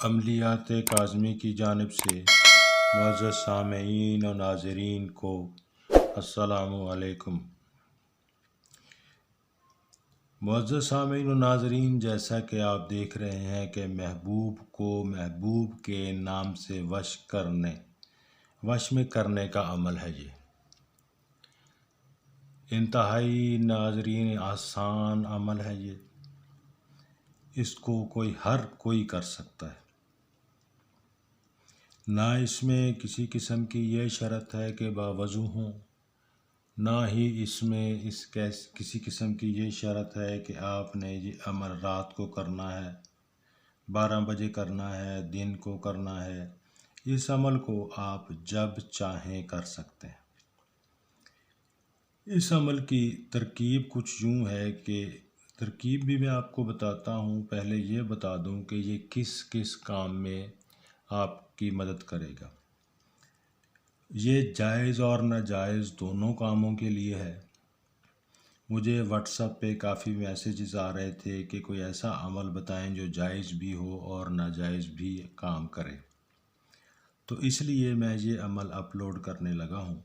عملیات کاظمی کی جانب سے معزز سامعین و ناظرین کو السلام علیکم۔ معزز سامعین و ناظرین، جیسا کہ آپ دیکھ رہے ہیں کہ محبوب کو محبوب کے نام سے وش میں کرنے کا عمل ہے۔ یہ انتہائی ناظرین آسان عمل ہے۔ اس کو ہر کوئی کر سکتا ہے۔ نہ اس میں کسی قسم کی یہ شرط ہے کہ باوضو ہوں، نہ ہی اس میں کسی قسم کی یہ شرط ہے کہ آپ نے یہ عمل رات کو کرنا ہے، 12 بجے کرنا ہے، دن کو کرنا ہے۔ اس عمل کو آپ جب چاہیں کر سکتے ہیں۔ اس عمل کی ترکیب کچھ یوں ہے کہ ترکیب بھی میں آپ کو بتاتا ہوں۔ پہلے یہ بتا دوں کہ یہ کس کس کام میں آپ کی مدد کرے گا۔ یہ جائز اور ناجائز دونوں کاموں کے لیے ہے۔ مجھے واٹس ایپ پہ کافی میسیجز آ رہے تھے کہ کوئی ایسا عمل بتائیں جو جائز بھی ہو اور ناجائز بھی کام کرے، تو اس لیے میں یہ عمل اپلوڈ کرنے لگا ہوں۔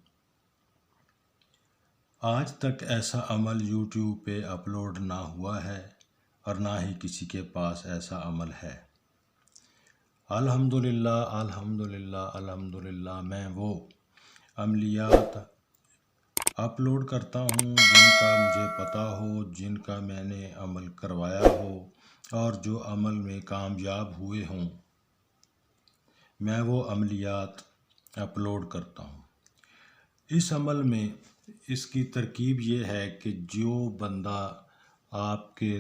آج تک ایسا عمل یوٹیوب پہ اپلوڈ نہ ہوا ہے اور نہ ہی کسی کے پاس ایسا عمل ہے۔ الحمدللہ الحمدللہ الحمدللہ، میں وہ عملیات اپلوڈ کرتا ہوں جن کا مجھے پتہ ہو، جن کا میں نے عمل کروایا ہو اور جو عمل میں کامیاب ہوئے ہوں، میں وہ عملیات اپلوڈ کرتا ہوں۔ اس عمل میں اس کی ترکیب یہ ہے کہ جو بندہ آپ کے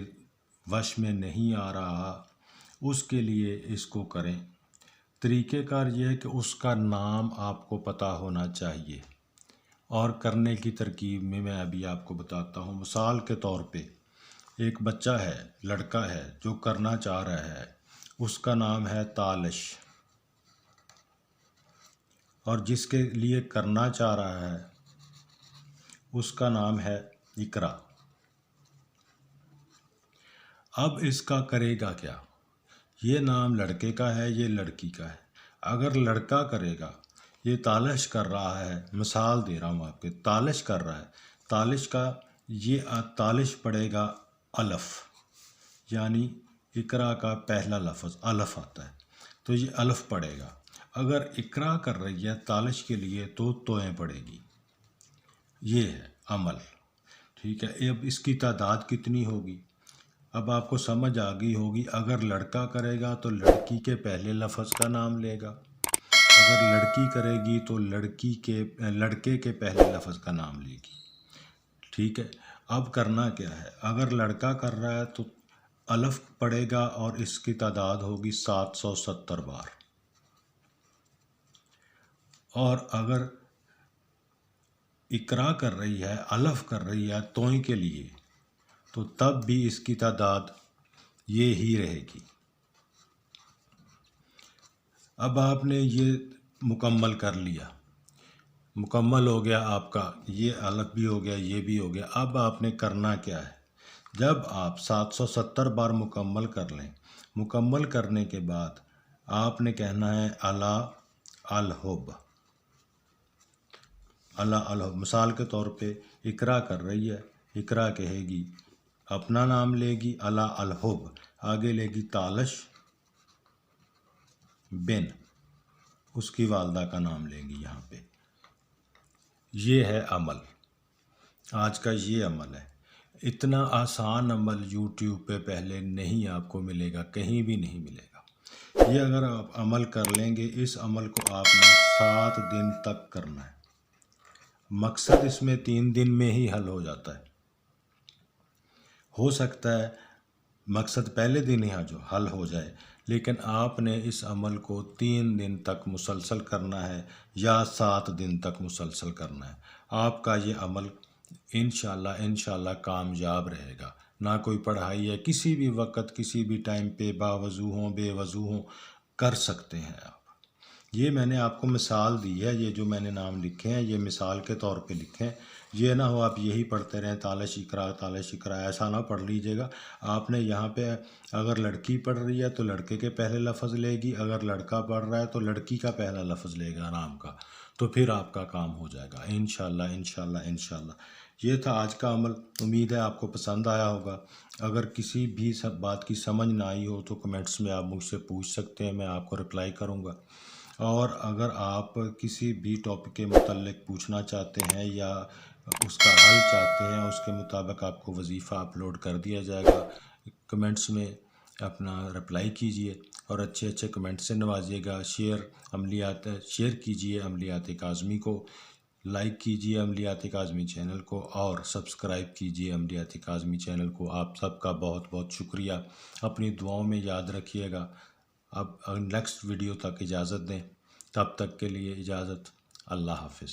وش میں نہیں آ رہا، اس کے لیے اس کو کریں۔ طریقہ کار یہ ہے کہ اس کا نام آپ کو پتہ ہونا چاہیے، اور کرنے کی ترکیب میں ابھی آپ کو بتاتا ہوں۔ مثال کے طور پہ ایک بچہ ہے، لڑکا ہے جو کرنا چاہ رہا ہے، اس کا نام ہے تالش، اور جس کے لیے کرنا چاہ رہا ہے اس کا نام ہے اقرا۔ اب اس کا کرے گا کیا؟ یہ نام لڑکے کا ہے، یہ لڑکی کا ہے۔ اگر لڑکا کرے گا، یہ تالش کر رہا ہے، مثال دے رہا ہوں آپ کے، تالش کر رہا ہے، تالش کا یہ تالش پڑے گا الف، یعنی اقرا کا پہلا لفظ الف آتا ہے، تو یہ الف پڑے گا۔ اگر اقرا کر رہی ہے تالش کے لیے تو توئیں پڑے گی۔ یہ ہے عمل، ٹھیک ہے۔ اب اس کی تعداد کتنی ہوگی اب آپ کو سمجھ آ گئی ہوگی۔ اگر لڑکا کرے گا تو لڑکی کے پہلے لفظ کا نام لے گا، اگر لڑکی کرے گی تو لڑکے کے پہلے لفظ کا نام لے گی، ٹھیک ہے۔ اب کرنا کیا ہے؟ اگر لڑکا کر رہا ہے تو الف پڑے گا اور اس کی تعداد ہوگی 770 بار، اور اگر اقرا کر رہی ہے، الف کر رہی ہے توئیں کے لیے، تو تب بھی اس کی تعداد یہ ہی رہے گی۔ اب آپ نے یہ مکمل کر لیا، مکمل ہو گیا آپ کا، یہ الف بھی ہو گیا، یہ بھی ہو گیا۔ اب آپ نے کرنا کیا ہے؟ جب آپ 770 بار مکمل کر لیں، مکمل کرنے کے بعد آپ نے کہنا ہے الا الحب، اللہ الحب۔ مثال کے طور پہ اقرا کر رہی ہے، اقرا کہے گی، اپنا نام لے گی اللہ الحب، آگے لے گی تالش بن، اس کی والدہ کا نام لے گی یہاں پہ۔ یہ ہے عمل، آج کا یہ عمل ہے۔ اتنا آسان عمل یوٹیوب پہ پہلے نہیں آپ کو ملے گا، کہیں بھی نہیں ملے گا۔ یہ اگر آپ عمل کر لیں گے، اس عمل کو آپ نے 7 دن تک کرنا ہے۔ مقصد اس میں 3 دن میں ہی حل ہو جاتا ہے۔ ہو سکتا ہے مقصد پہلے دن ہی حل ہو جائے، لیکن آپ نے اس عمل کو 3 دن تک مسلسل کرنا ہے یا 7 دن تک مسلسل کرنا ہے۔ آپ کا یہ عمل انشاءاللہ کامیاب رہے گا۔ نہ کوئی پڑھائی ہے، کسی بھی وقت کسی بھی ٹائم پہ باوضو ہوں بے وضو ہوں کر سکتے ہیں آپ۔ یہ میں نے آپ کو مثال دی ہے، یہ جو میں نے نام لکھے ہیں یہ مثال کے طور پہ لکھے ہیں، یہ نہ ہو آپ یہی پڑھتے رہیں تالش اقرا، ایسا نہ پڑھ لیجیے گا۔ آپ نے یہاں پہ اگر لڑکی پڑھ رہی ہے تو لڑکے کے پہلے لفظ لے گی، اگر لڑکا پڑھ رہا ہے تو لڑکی کا پہلا لفظ لے گا نام کا، تو پھر آپ کا کام ہو جائے گا انشاءاللہ انشاءاللہ انشاءاللہ۔ یہ تھا آج کا عمل، امید ہے آپ کو پسند آیا ہوگا۔ اگر کسی بھی سب بات کی سمجھ نہ آئی ہو تو کمنٹس میں آپ مجھ سے پوچھ سکتے ہیں، میں آپ کو رپلائی کروں گا۔ اور اگر آپ کسی بھی ٹاپک کے متعلق پوچھنا چاہتے ہیں یا اس کا حل چاہتے ہیں، اس کے مطابق آپ کو وظیفہ اپلوڈ کر دیا جائے گا۔ کمنٹس میں اپنا رپلائی کیجئے اور اچھے اچھے کمنٹ سے نوازیے گا۔ شیئر کیجئے عملیات کاظمی کو، لائک کیجئے عملیات کاظمی چینل کو اور سبسکرائب کیجئے عملیات کاظمی چینل کو۔ آپ سب کا بہت بہت شکریہ، اپنی دعاؤں میں یاد رکھیے گا۔ اب نیکسٹ ویڈیو تک اجازت دیں، تب تک کے لیے اجازت، اللہ حافظ۔